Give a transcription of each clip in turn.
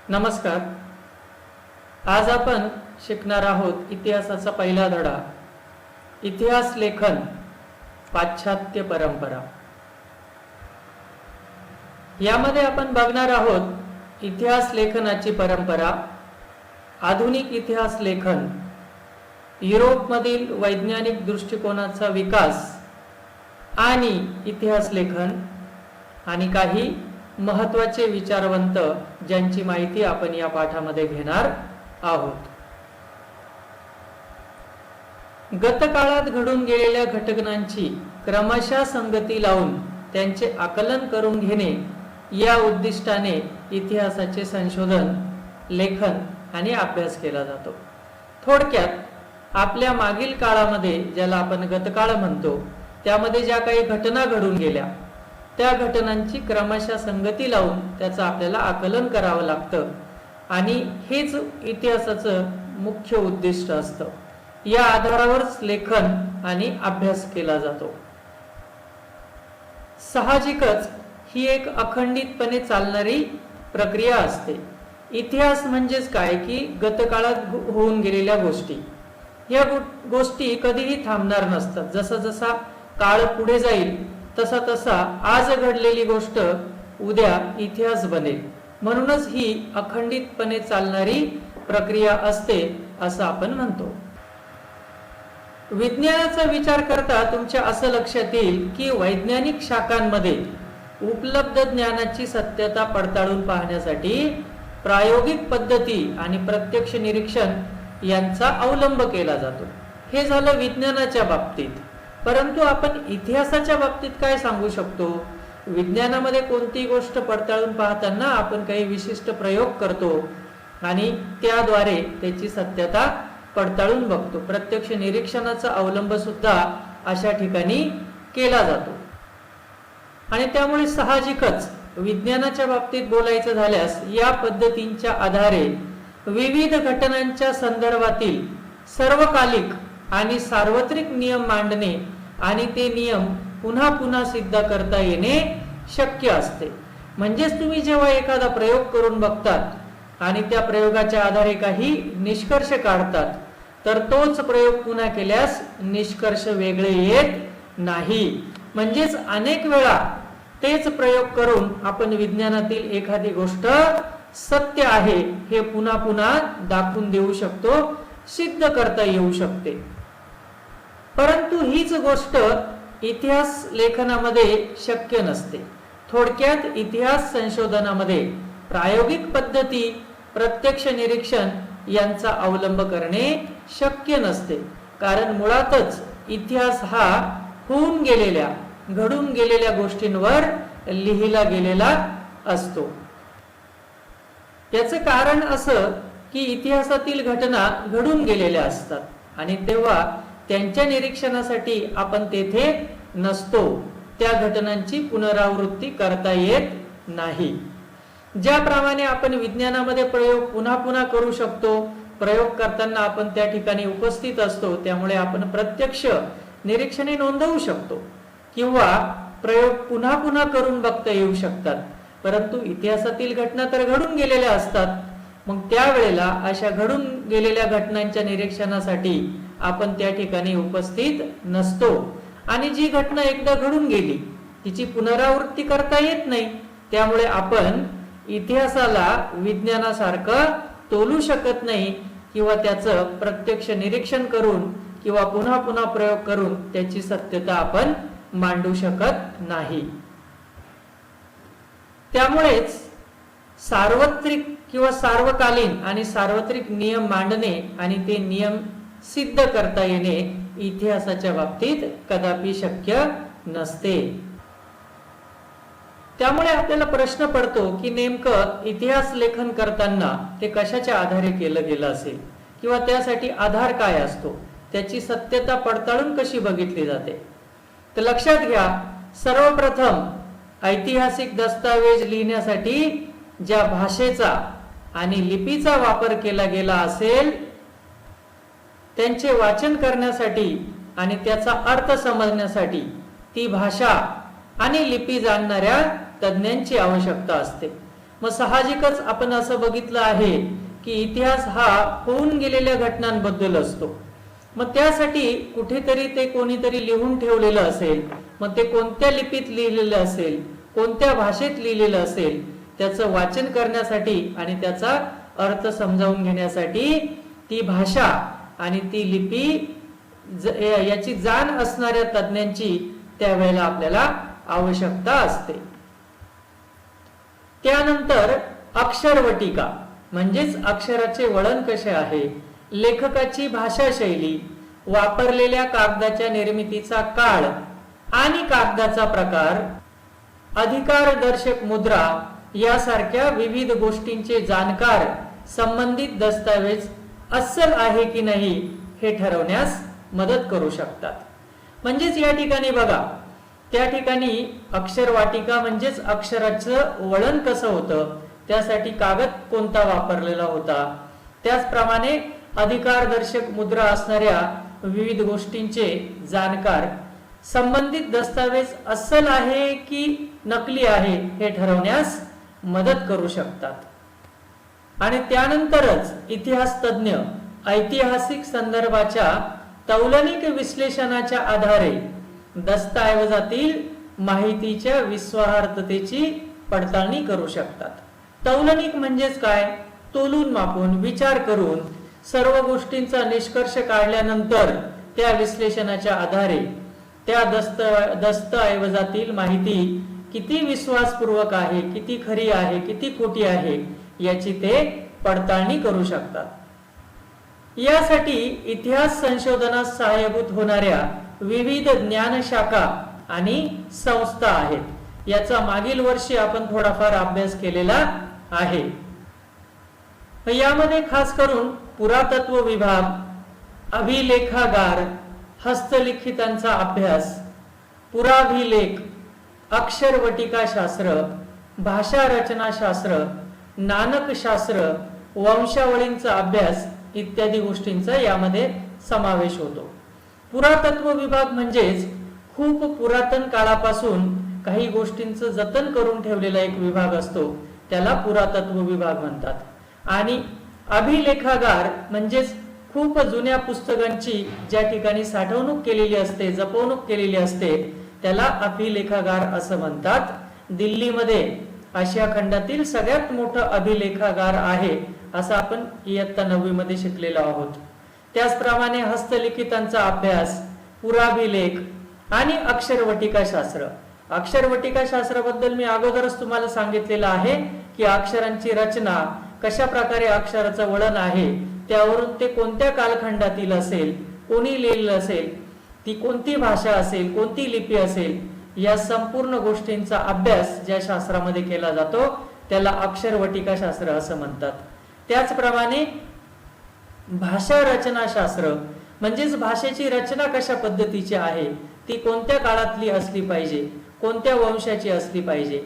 नमस्कार. आज आपण शिकणार आहोत इतिहासाचा पहिला धडा, इतिहास लेखन पाश्चात्य परंपरा. यामध्ये आपण बघणार आहोत इतिहास लेखनाची परंपरा, आधुनिक इतिहास लेखन, युरोपमधील वैज्ञानिक दृष्टिकोनाचा विकास आणि इतिहास लेखन आणि काही महत्त्वाचे विचारवंत ज्यांची माहिती आपण या पाठामध्ये घेणार आहोत. गतकाळात घडून गेलेल्या घटनांची क्रमशः संगती लावून त्यांचे आकलन करून घेणे या उद्दिष्टाने इतिहासाचे संशोधन, लेखन आणि अभ्यास केला जातो. थोडक्यात आपल्या मागील काळामध्ये, ज्याला आपण गतकाळ म्हणतो, त्यामध्ये ज्या काही घटना घडून गेल्या त्या घटनांची क्रमशः संगती लावून त्याचं आपल्याला आकलन करावं लागतं आणि हेच इतिहासाचं मुख्य उद्दिष्ट असतं. या आधारावरच लेखन आणि अभ्यास केला जातो. साहजिकच ही एक अखंडितपणे चालणारी प्रक्रिया असते. इतिहास म्हणजेच काय की गतकाळात होऊन गेलेल्या गोष्टी. या गोष्टी कधीही थांबणार नसतात. जसा जसा काळ पुढे जाईल तसा तसा आज घडलेली गोष्ट उद्या इतिहास बनेल. म्हणूनच ही अखंडितपणे चालणारी प्रक्रिया असते असं आपण म्हणतो. विज्ञानाचा विचार करता तुमच्या असं लक्षात येईल की वैज्ञानिक शाखांमध्ये उपलब्ध ज्ञानाची सत्यता पडताळून पाहण्यासाठी प्रायोगिक पद्धती आणि प्रत्यक्ष निरीक्षण यांचा अवलंब केला जातो. हे झालं विज्ञानाच्या बाबतीत. परंतु आपण इतिहासाच्या बाबतीत काय सांगू शकतो? विज्ञानामध्ये कोणती गोष्ट पडताळून पाहताना आपण काही विशिष्ट प्रयोग करतो आणि त्याद्वारे त्याची सत्यता पडताळून बघतो. प्रत्यक्ष निरीक्षणाचा अवलंब सुद्धा अशा ठिकाणी केला जातो. आणि त्यामुळे साहजिकच विज्ञानाच्या बाबतीत बोलायचं झाल्यास या पद्धतींच्या आधारे विविध घटनांच्या संदर्भातील सर्वकालिक आणि सार्वत्रिक नियम मांडणे आणि ते नियम पुन्हा पुन्हा सिद्ध करता येणे शक्य असते. म्हणजेच तुम्ही जेव्हा एखादा प्रयोग करून बघतात आणि त्या प्रयोगाच्या आधारे काही निष्कर्ष काढतात तर तोच प्रयोग पुन्हा केल्यास निष्कर्ष वेगळे येत नाही. म्हणजेच अनेक वेळा तेच प्रयोग करून आपण विज्ञानातील एखादी गोष्ट सत्य आहे हे पुन्हा पुन्हा दाखवून देऊ शकतो, सिद्ध करता येऊ शकते. परंतु हीच गोष्ट इतिहास लेखनामध्ये शक्य नसते. थोडक्यात इतिहास संशोधनामध्ये प्रायोगिक पद्धती, प्रत्यक्ष निरीक्षण यांचा अवलंब करणे शक्य नसते. कारण मुळातच इतिहास हा होऊन गेलेल्या, घडून गेलेल्या गोष्टींवर लिहिला गेलेला असतो. याचं कारण असं की इतिहासातील घटना घडून गेलेल्या असतात आणि तेव्हा त्यांच्या निरीक्षणासाठी आपण तेथे नसतो. त्या घटनांची पुनरावृत्ती करता येत नाही. ज्याप्रमाणे आपण विज्ञानामध्ये प्रयोग पुन्हा पुन्हा करू शकतो, प्रयोग करताना आपण त्या ठिकाणी उपस्थित असतो, त्यामुळे आपण प्रत्यक्ष निरीक्षणे नोंदवू शकतो किंवा प्रयोग पुन्हा पुन्हा करून बघता येऊ शकतात. परंतु इतिहासातील घटना तर घडून गेलेल्या असतात. मग त्यावेळेला अशा घडून गेलेल्या घटनांच्या निरीक्षणासाठी आपण त्या ठिकाणी उपस्थित नसतो आणि जी घटना एकदा घडून गेली तिची पुनरावृत्ती करता येत नाही. त्यामुळे आपण इतिहासाला विज्ञानासारखं तोलू शकत नाही किंवा त्याचं प्रत्यक्ष निरीक्षण करून किंवा पुन्हा पुन्हा प्रयोग करून त्याची सत्यता आपण मांडू शकत नाही. त्यामुळेच सार्वत्रिक किंवा सार्वकालीन आणि सार्वत्रिक नियम मांडणे आणि ते नियम सिद्ध करता येणे इतिहासाच्या बाबतीत कदापि शक्य नसते. त्यामुळे आपल्याला प्रश्न पडतो की नेमकं इतिहास लेखन करताना ते कशाच्या आधारे केलं गेलं असेल किंवा त्यासाठी आधार काय असतो, त्याची सत्यता पडताळून कशी बघितली जाते. तर लक्षात घ्या, सर्वप्रथम ऐतिहासिक दस्तावेज लिहिण्यासाठी ज्या भाषेचा आणि लिपीचा वापर केला गेला असेल त्यांचे वाचन करण्यासाठी आणि त्याचा अर्थ समजण्यासाठी ती भाषा आणि लिपी जाणणाऱ्या तज्ञांची आवश्यकता असते. मग साहजिकच आपण असं बघितलं आहे की इतिहास हा होऊन गेलेल्या घटनांबद्दल असतो. मग त्यासाठी कुठेतरी ते कोणीतरी लिहून ठेवलेलं असेल, मग ते कोणत्या लिपीत लिहिलेलं असेल, कोणत्या भाषेत लिहिलेलं असेल, त्याचं वाचन करण्यासाठी आणि त्याचा अर्थ समजावून घेण्यासाठी ती भाषा आणि ती लिपी याची जाण असणाऱ्या तज्ञांची त्यावेळेला आपल्याला आवश्यकता असते. त्यानंतर अक्षरवटिका म्हणजेच अक्षराचे वळण कसे आहे, लेखकाची भाषा शैली, वापरलेल्या कागदाच्या निर्मितीचा काळ आणि कागदाचा प्रकार, अधिकारदर्शक मुद्रा यासारख्या विविध गोष्टींचे जाणकार संबंधित दस्तऐवज अस्सल आहे की नाही हे ठरवण्यास मदत करू शकतात. म्हणजेच या ठिकाणी बघा, त्या ठिकाणी अक्षरवाटिका म्हणजेच अक्षराचं वळण कसं होतं, त्यासाठी कागद कोणता वापरलेला होता, त्याचप्रमाणे अधिकारदर्शक मुद्रा असणाऱ्या विविध गोष्टींचे जाणकार संबंधित दस्तावेज अस्सल आहे की नकली आहे हे ठरवण्यास मदत करू शकतात. आणि त्यानंतरच इतिहास तज्ञ ऐतिहासिक संदर्भाच्या तौलनिक विश्लेषणाच्या आधारे दस्तऐवजातील माहितीच्या विश्वासार्हतेची पडताळणी करू शकतात. तौलनिक म्हणजेच काय, तोलून मापून विचार करून सर्व गोष्टींचा निष्कर्ष काढल्यानंतर त्या विश्लेषणाच्या आधारे त्या दस्तऐवजातील माहिती किती विश्वासपूर्वक आहे, किती खरी आहे, किती खोटी आहे याची ते पडताळणी करू शकतात. यासाठी इतिहास संशोधनास सहाय्यभूत होणाऱ्या विविध ज्ञानशाखा आणि संस्था आहेत. याचा मागील वर्षी आपण थोडाफार अभ्यास केलेला आहे. यामध्ये खास करून पुरातत्व विभाग, अभिलेखागार, हस्तलिखितांचा अभ्यास, पुराभिलेख, अक्षरवटिकाशास्त्र, भाषा रचनाशास्त्र, नाणकशास्त्र, वंशावळींचा अभ्यास इत्यादी गोष्टींचा यामध्ये समावेश होतो. पुरातत्व विभाग म्हणजेच खूप पुरातन काळापासून काही गोष्टींचं जतन करून ठेवलेला एक विभाग असतो, त्याला पुरातत्व विभाग म्हणतात. आणि अभिलेखागार म्हणजेच खूप जुन्या पुस्तकांची ज्या ठिकाणी साठवणूक केलेली असते, जपवणूक केलेली असते, त्याला अभिलेखागार असं म्हणतात. दिल्लीमध्ये आशिया खंडातील सगळ्यात मोठं अभिलेखागार आहे असं आपण इयत्ता 9वी मध्ये शिकलेलो आहोत. त्याचप्रमाणे हस्तलिखितांचा अभ्यास, पुराभिलेख आणि अक्षरवटिकाशास्त्र. अक्षरवटिकाशास्त्राबद्दल मी अगोदरच तुम्हाला सांगितलेलं आहे की अक्षरांची रचना, कशा प्रकारे अक्षराचं वळण आहे, त्यावरून ते कोणत्या कालखंडातील असेल, कोणी लिहिलेलं असेल, ती कोणती भाषा असेल, कोणती लिपी असेल, या संपूर्ण गोष्टींचा अभ्यास ज्या शास्त्रामध्ये केला जातो त्याला अक्षरवटिकाशास्त्र असं म्हणतात. त्याचप्रमाणे भाषा रचनाशास्त्र म्हणजेच भाषेची रचना कशा पद्धतीची आहे, ती कोणत्या काळातली असली पाहिजे, कोणत्या वंशाची असली पाहिजे.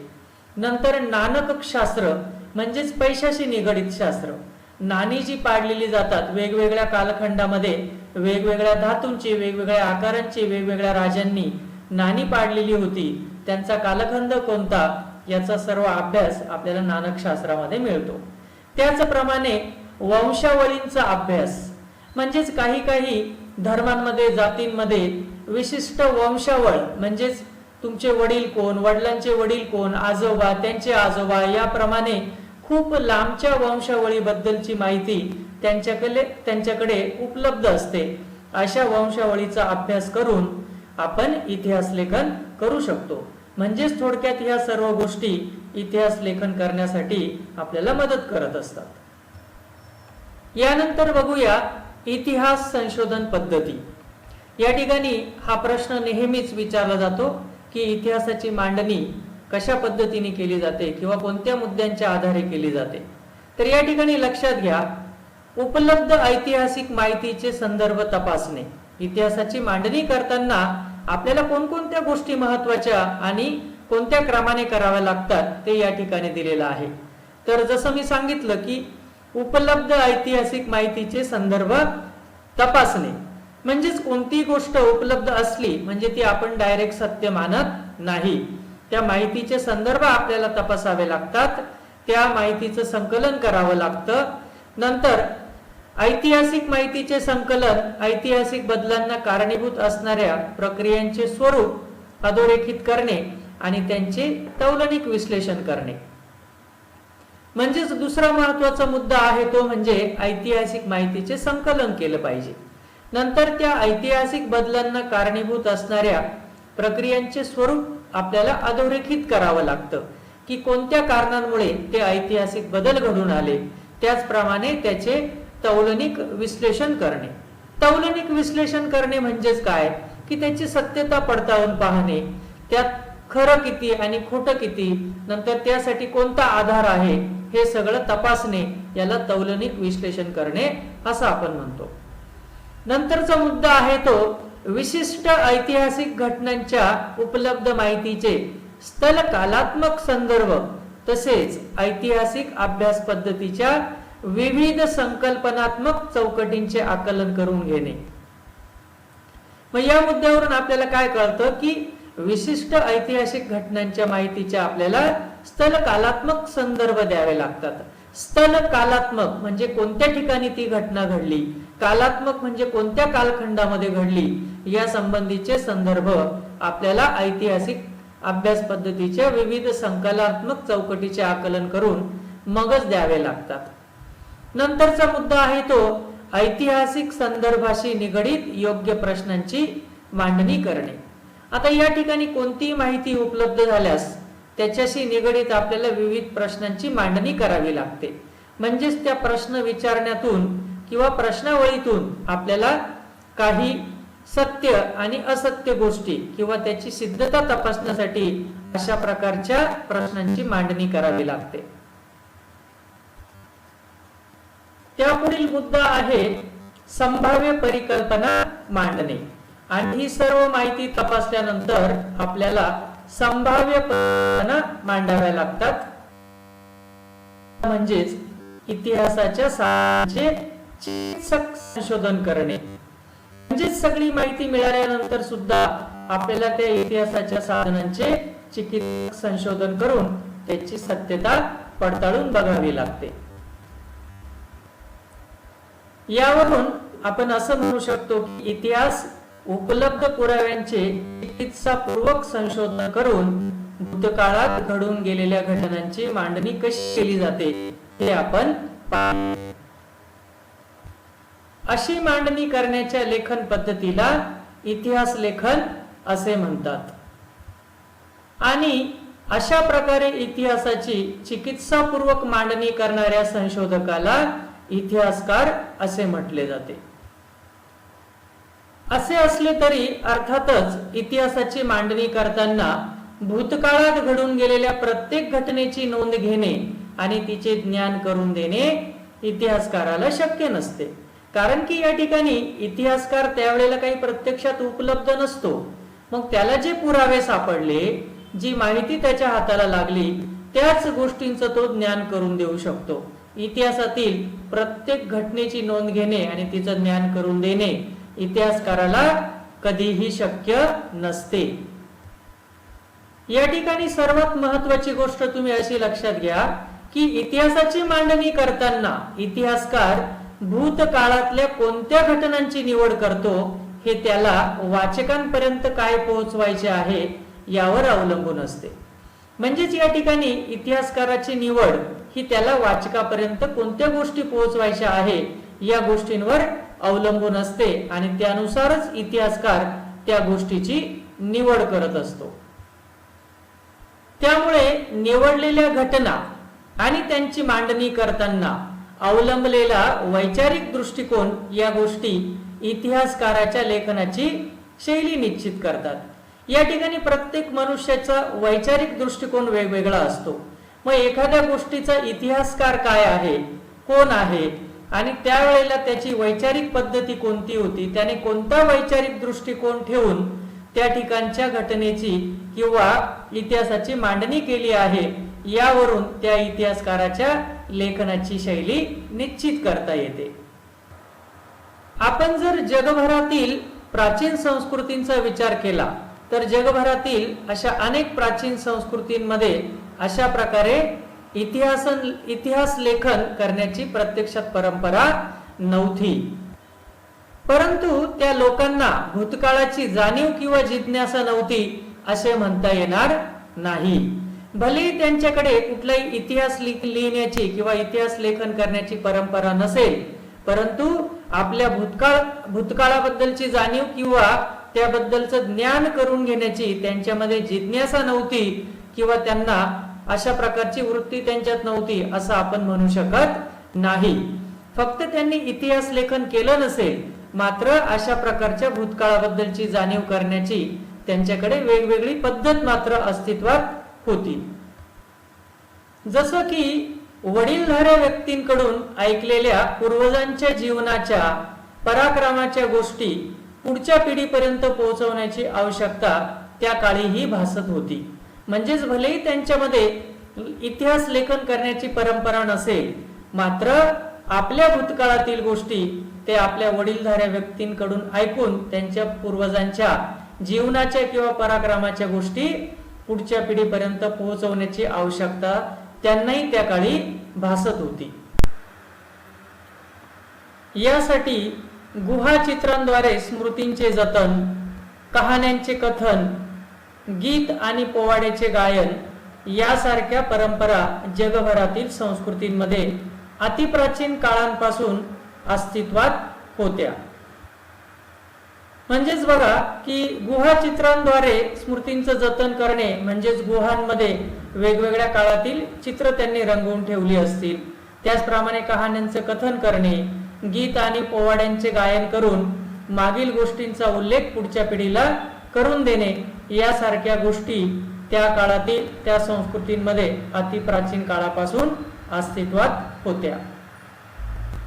नंतर नाणकशास्त्र म्हणजेच पैशाशी निगडित शास्त्र. नाणी जी पाडलेली जातात वेगवेगळ्या कालखंडामध्ये, वेगवेगळ्या धातूंची, वेगवेगळ्या आकारांची, वेगवेगळ्या राजांनी नाणी पाडलेली होती, त्यांचा कालखंड कोणता याचा सर्व अभ्यास आपल्याला नाणकशास्त्रामध्ये मिळतो. त्याचप्रमाणे वंशावळींचा अभ्यास म्हणजेच काही काही धर्मांमध्ये, जातींमध्ये विशिष्ट वंशावळ म्हणजेच तुमचे वडील कोण, वडिलांचे वडील कोण, आजोबा, त्यांचे आजोबा, याप्रमाणे खूप लांबच्या वंशावळीबद्दलची माहिती त्यांच्याकडे उपलब्ध असते. अशा वंशावळीचा अभ्यास करून आपण इतिहास लेखन करू शकतो. म्हणजेच थोडक्यात ह्या सर्व गोष्टी इतिहास लेखन करण्यासाठी आपल्याला मदत करत असतात. यानंतर बघूया इतिहास संशोधन पद्धती. या ठिकाणी हा प्रश्न नेहमीच विचारला जातो की इतिहासाची मांडणी कशा पद्धतीने केली जाते किंवा कोणत्या मुद्द्यांच्या आधारे केली जाते. तर या ठिकाणी लक्षात घ्या, उपलब्ध ऐतिहासिक माहितीचे संदर्भ तपासणे. इतिहासाची मांडणी करताना आपल्याला कोणकोणत्या गोष्टी महत्वाच्या आणि कोणत्या क्रमाने कराव्या लागतात ते या ठिकाणी दिलेलं आहे. तर जसं मी सांगितलं की उपलब्ध ऐतिहासिक माहितीचे संदर्भ तपासणे म्हणजेच कोणती गोष्ट उपलब्ध असली म्हणजे ती आपण डायरेक्ट सत्य मानत नाही, त्या माहितीचे संदर्भ आपल्याला तपासावे लागतात. त्या माहितीचं संकलन करावं लागतं. नंतर ऐतिहासिक माहितीचे संकलन, ऐतिहासिक बदलांना कारणीभूत असणाऱ्या प्रक्रियांचे स्वरूप अधोरेखित करणे आणि त्यांचे तौलनिक विश्लेषण करणे. म्हणजेच दुसरा महत्वाचा मुद्दा आहे तो म्हणजे ऐतिहासिक माहितीचे संकलन केलं पाहिजे. नंतर त्या ऐतिहासिक बदलांना कारणीभूत असणाऱ्या प्रक्रियांचे स्वरूप आपल्याला अधोरेखित करावं लागतं की कोणत्या कारणांमुळे ते ऐतिहासिक बदल घडून आले. त्याचप्रमाणे त्याचे तौलनिक विश्लेषण करणे. तौलनिक विश्लेषण करणे म्हणजेच काय की त्याची सत्यता पडताळून पाहणे, त्यात खरं किती आणि खोटं किती, नंतर त्यासाठी कोणता आधार आहे हे सगळं तपासणे, याला तौलनिक विश्लेषण करणे असं आपण म्हणतो. नंतरचा मुद्दा आहे तो विशिष्ट ऐतिहासिक घटनांच्या उपलब्ध माहितीचे स्थल कालात्मक संदर्भ तसेच ऐतिहासिक अभ्यास पद्धतीच्या विविध संकल्पनात्मक चौकटींचे आकलन करून घेणे. मग या मुद्द्यावरून आपल्याला काय कळतं की विशिष्ट ऐतिहासिक घटनांच्या माहितीच्या आपल्याला स्थल कालात्मक संदर्भ द्यावे लागतात. स्थल कालात्मक म्हणजे कोणत्या ठिकाणी ती घटना घडली, कालात्मक म्हणजे कोणत्या कालखंडामध्ये घडली, या संबंधीचे संदर्भ आपल्याला ऐतिहासिक अभ्यास पद्धतीच्या विविध संकलनात्मक चौकटीचे आकलन करून मगच द्यावे लागतात. नंतरचा मुद्दा आहे तो ऐतिहासिक संदर्भाशी निगडित योग्य प्रश्नांची मांडणी करणे. आता या ठिकाणी कोणतीही माहिती उपलब्ध झाल्यास त्याच्याशी निगडित आपल्याला विविध प्रश्नांची मांडणी करावी लागते. म्हणजेच त्या प्रश्न विचारण्यातून किंवा प्रश्नावळीतून आपल्याला काही सत्य आणि असत्य गोष्टी किंवा त्याची सिद्धता तपासण्यासाठी अशा प्रकारच्या प्रश्नांची मांडणी करावी लागते. त्यापुढील मुद्दा आहे संभाव्य परिकल्पना मांडणे. आणि ही सर्व माहिती तपासल्यानंतर आपल्याला संभाव्य परिकल्पना मांडाव्या लागतात. म्हणजेच इतिहासाच्या साधनांचे चिकित्सक संशोधन करणे. म्हणजेच सगळी माहिती मिळाल्यानंतर सुद्धा आपल्याला त्या इतिहासाच्या साधनांचे चिकित्सक संशोधन करून त्याची सत्यता पडताळून बघावी लागते. यावरून आपण असं म्हणू शकतो की इतिहास उपलब्ध पुराव्यांचे चिकित्सापूर्वक संशोधन करून भूतकाळात घडून गेलेल्या घटनांची मांडणी कशी केली जाते हे आपण पाहू. अशी मांडणी करण्याच्या लेखन पद्धतीला इतिहास लेखन असे म्हणतात. आणि अशा प्रकारे इतिहासाची चिकित्सापूर्वक मांडणी करणाऱ्या संशोधकाला इतिहासकार असे म्हटले जाते. असे असले तरी अर्थातच इतिहासाची मांडणी करताना भूतकाळात घडून गेलेल्या प्रत्येक घटनेची नोंद घेणे आणि तिचे ज्ञान करून देणे इतिहासकाराला शक्य नसते. कारण की या ठिकाणी इतिहासकार त्यावेळेला काही प्रत्यक्षात उपलब्ध नसतो. मग त्याला जे पुरावे सापडले, जी माहिती त्याच्या हाताला लागली, त्याच गोष्टींचं तो ज्ञान करून देऊ शकतो. इतिहासातील प्रत्येक घटनेची नोंद घेणे आणि तिचं ज्ञान करून देणे इतिहासकाराला कधीही शक्य नसते. या ठिकाणी सर्वात महत्वाची गोष्ट तुम्ही अशी लक्षात घ्या की इतिहासाची मांडणी करताना इतिहासकार भूतकाळातल्या कोणत्या घटनांची निवड करतो हे त्याला वाचकांपर्यंत काय पोहोचवायचे आहे यावर अवलंबून असते. म्हणजेच या ठिकाणी इतिहासकाराची निवड ही त्याला वाचकापर्यंत कोणत्या गोष्टी पोहोचवायच्या आहे या गोष्टींवर अवलंबून असते आणि त्यानुसारच इतिहासकार त्या गोष्टीची निवड करत असतो. त्यामुळे निवडलेल्या घटना आणि त्यांची मांडणी करताना अवलंबलेला वैचारिक दृष्टिकोन या गोष्टी इतिहासकाराच्या लेखनाची शैली निश्चित करतात. या ठिकाणी प्रत्येक मनुष्याचा वैचारिक दृष्टिकोन वेगवेगळा असतो. मग एखाद्या गोष्टीचा इतिहासकार काय आहे, कोण आहे आणि त्यावेळेला त्याची वैचारिक पद्धती कोणती होती, त्याने कोणता वैचारिक दृष्टिकोन ठेवून त्या ठिकाणच्या घटनेची किंवा इतिहासाची मांडणी केली आहे, यावरून त्या इतिहासकाराच्या लेखनाची शैली निश्चित करता येते. आपण जर जगभरातील प्राचीन संस्कृतींचा विचार केला तर जगभरातील अशा अनेक प्राचीन संस्कृतींमध्ये अशा प्रकारे इतिहास लेखन करण्याची प्रत्यक्षात परंपरा नव्हती. परंतु त्या लोकांना भूतकाळाची जाणीव किंवा जिज्ञासा नव्हती असे म्हणता येणार नाही. भले त्यांच्याकडे कुठलाही इतिहास लिहिण्याची किंवा इतिहास लेखन करण्याची परंपरा नसेल, परंतु आपल्या भूतकाळाबद्दलची जाणीव किंवा त्याबद्दलचं ज्ञान करून घेण्याची त्यांच्यामध्ये जिज्ञासा नव्हती किंवा त्यांना अशा प्रकारची वृत्ती त्यांच्यात नव्हती असं आपण म्हणू शकत नाही. फक्त त्यांनी इतिहास लेखन केलं नसेल, मात्र अशा प्रकारच्या भूतकाळाबद्दलची जाणीव करण्याची त्यांच्याकडे वेगवेगळी पद्धत मात्र अस्तित्वात होती. जसं की वडीलधाऱ्या व्यक्तींकडून ऐकलेल्या पूर्वजांच्या जीवनाच्या पराक्रमाच्या गोष्टी पुढच्या पिढीपर्यंत पोहोचवण्याची आवश्यकता त्या काळीही भासत होती. म्हणजेच भलेही त्यांच्यामध्ये इतिहास लेखन करण्याची परंपरा नसेल, मात्र आपल्या भूतकाळातील गोष्टी ते आपल्या वडीलधाऱ्या व्यक्तींकडून ऐकून त्यांच्या पूर्वजांच्या जीवनाच्या किंवा पराक्रमाच्या गोष्टी पुढच्या पिढीपर्यंत पोहोचवण्याची आवश्यकता त्यांनाही त्या काळी भासत होती. यासाठी गुहाचित्रांद्वारे स्मृतींचे जतन, कहाण्यांचे कथन, गीत आणि पोवाड्याचे गायन यासारख्या परंपरा जगभरातील संस्कृतींमध्ये अतिप्राचीन काळांपासून अस्तित्वात होत्या. म्हणजेच बघा की गुहाचित्रांद्वारे स्मृतींचं जतन करणे म्हणजेच गुहांमध्ये वेगवेगळ्या काळातील चित्र त्यांनी रंगवून ठेवली असतील. त्याचप्रमाणे कहाण्यांचे कथन करणे, गीत आणि पोवाड्यांचे गायन करून मागील गोष्टींचा उल्लेख पुढच्या पिढीला करून देणे यासारख्या गोष्टी त्या काळातील त्या संस्कृतींमध्ये अतिप्राचीन काळापासून अस्तित्वात होत्या.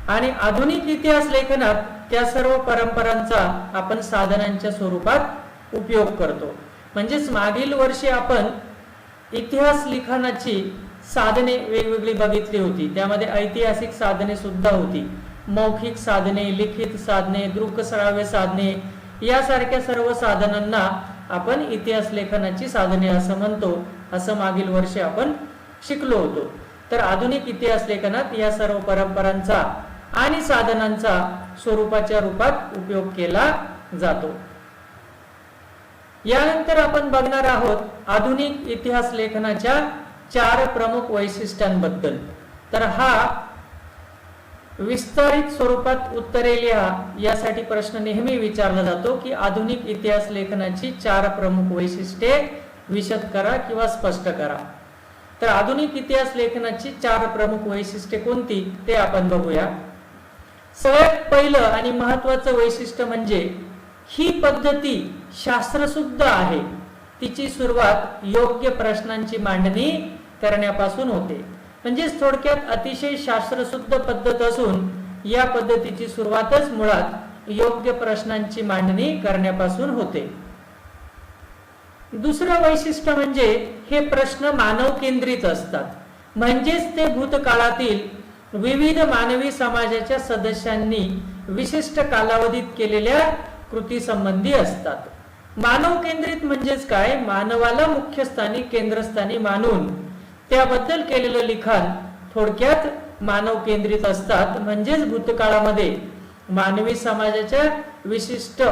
आणि आधुनिक इतिहास लेखनात त्या सर्व परंपरांचा आपण साधनांच्या स्वरूपात उपयोग करतो. म्हणजेच मागील वर्षी आपण इतिहास लिखाणाची साधने वेगवेगळी बघितली होती. त्यामध्ये ऐतिहासिक साधने सुद्धा होती, मौखिक साधने, लिखित साधने, दृकश्राव्य साधने यासारख्या सर्व साधनांना आपण इतिहास लेखनाची साधने असं म्हणतो. असं मागील वर्षी आपण शिकलो होतो. तर आधुनिक इतिहास लेखनात या सर्व परंपरांचा आणि साधनांचा स्वरूपाच्या रूपात उपयोग केला जातो. यानंतर आपण बघणार आहोत आधुनिक इतिहास लेखनाच्या 4 प्रमुख वैशिष्ट्यांबद्दल. तर हा विस्तारित स्वरूपात उत्तरे लिहा यासाठी प्रश्न नेहमी विचारला जातो की आधुनिक इतिहास लेखनाची 4 प्रमुख वैशिष्ट्ये विशद करा किंवा स्पष्ट करा. तर आधुनिक इतिहास लेखनाची 4 प्रमुख वैशिष्ट्ये कोणती ते आपण बघूया. सगळ्यात पहिलं आणि महत्वाचं वैशिष्ट्य म्हणजे ही पद्धती शास्त्रशुद्ध आहे. तिची सुरुवात योग्य प्रश्नांची मांडणी करण्यापासून होते. म्हणजेच थोडक्यात अतिशय शास्त्रशुद्ध पद्धत असून या पद्धतीची सुरुवातच मुळात योग्य प्रश्नांची मांडणी करण्यापासून होते. दुसरं वैशिष्ट्य म्हणजे हे प्रश्न मानव केंद्रित असतात. म्हणजेच ते भूतकाळातील विविध मानवी समाजाच्या सदस्यांनी विशिष्ट कालावधीत केलेल्या कृती संबंधी असतात. मानव केंद्रित म्हणजेच काय, मानवाला मुख्य स्थानी केंद्रस्थानी मानून त्याबद्दल केलेलं लिखाण थोडक्यात मानव केंद्रित असतात. म्हणजेच भूतकाळामध्ये मानवी समाजाच्या विशिष्ट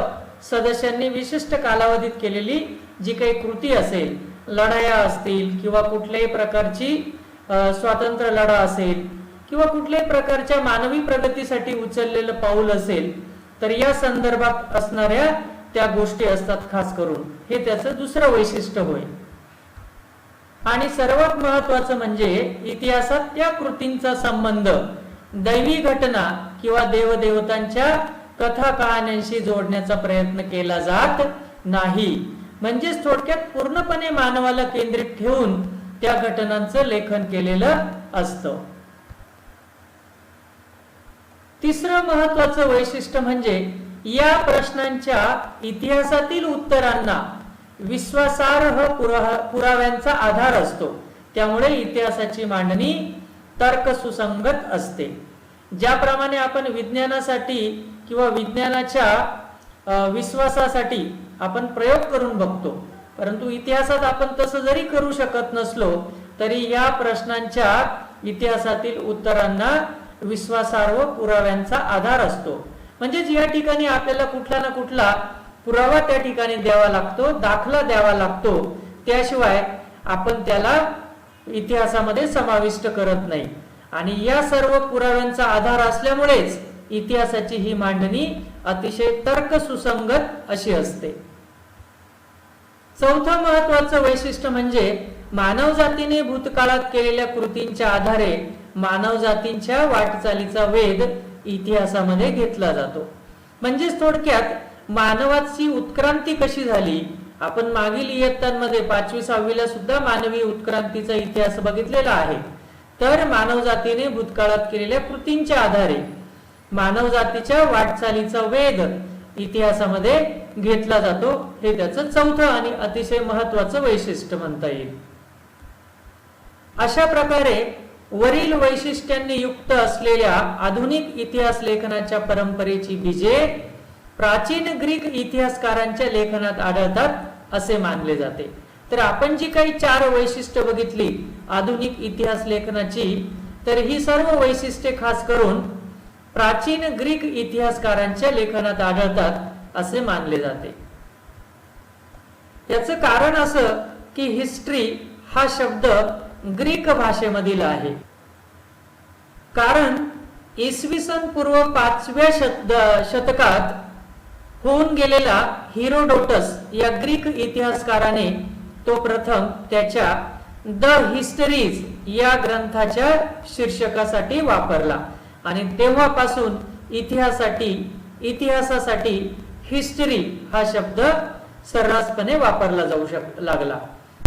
सदस्यांनी विशिष्ट कालावधीत केलेली जी काही कृती असेल, लढाया असतील किंवा कुठल्याही प्रकारची स्वातंत्र्य लढा असेल किंवा कुठल्याही प्रकारच्या मानवी प्रगतीसाठी उचललेलं पाऊल असेल, तर या संदर्भात असणाऱ्या त्या गोष्टी असतात खास करून. हे त्याचं दुसरं वैशिष्ट्य होय. आणि सर्वात महत्वाचं म्हणजे इतिहासात त्या कृतींचा संबंध दैवी घटना किंवा देवदेवतांच्या कथा कहाण्यांशी जोडण्याचा प्रयत्न केला जात नाही. म्हणजेच थोडक्यात पूर्णपणे मानवाला केंद्रित ठेवून त्या घटनांचं लेखन केलेलं असतं. तिसरं महत्वाचं वैशिष्ट्य म्हणजे या प्रश्नांच्या इतिहासातील उत्तरांना विश्वासार्ह पुराव्यांचा आधार असतो. त्यामुळे इतिहासाची मांडणी तर्कसुसंगत असते. ज्याप्रमाणे आपण विज्ञानासाठी किंवा विज्ञानाच्या विश्वासासाठी आपण प्रयोग करून बघतो, परंतु इतिहासात आपण तसं जरी करू शकत नसलो तरी या प्रश्नांच्या इतिहासातील उत्तरांना विश्वासार्ह पुराव्यांचा आधार असतो. म्हणजेच या ठिकाणी आपल्याला कुठला ना कुठला पुरावा त्या ठिकाणी द्यावा लागतो, दाखला द्यावा लागतो, त्याशिवाय आपण त्याला इतिहासामध्ये समाविष्ट करत नाही. आणि या सर्व पुराव्यांचा आधार असल्यामुळेच इतिहासाची ही मांडणी अतिशय तर्कसुसंगत अशी असते. चौथं महत्वाचं वैशिष्ट्य म्हणजे मानवजातीने भूतकाळात केलेल्या कृतींच्या आधारे मानवजातींच्या वाटचालीचा वेध इतिहासामध्ये घेतला जातो. म्हणजेच थोडक्यात मानवाची उत्क्रांती कशी झाली, आपण मागील इयत्तांमध्ये 5वी 6वीला सुद्धा मानवी उत्क्रांतीचा इतिहास बघितलेला आहे. तर मानवजातीने भूतकाळात केलेल्या कृतींच्या आधारे मानवजातीच्या वाटचालीचा वेध इतिहासामध्ये घेतला जातो. हे त्याचं चौथं आणि अतिशय महत्वाचं वैशिष्ट्य म्हणता येईल. अशा प्रकारे वरील वैशिष्ट्यांनी युक्त असलेल्या आधुनिक इतिहास लेखनाच्या परंपरेची बीजे प्राचीन ग्रीक इतिहासकारांच्या लेखनात आढळतात असे मानले जाते. तर आपण जी काही 4 वैशिष्ट्य बघितली आधुनिक इतिहास लेखनाची, तर ही सर्व वैशिष्ट्ये खास करून प्राचीन ग्रीक इतिहासकारांच्या लेखनात आढळतात असे मानले जाते. याचं कारण असं की हिस्ट्री हा शब्द ग्रीक भाषेमधील आहे. कारण इसवी सन पूर्व 5व्या शतकात होऊन गेलेला हेरोडोटस या ग्रीक इतिहासकाराने तो प्रथम त्याच्या द हिस्टरीज या ग्रंथाच्या शीर्षकासाठी वापरला आणि तेव्हापासून इतिहासासाठी हिस्टरी हा शब्द सर्रासपणे वापरला जाऊ लागला.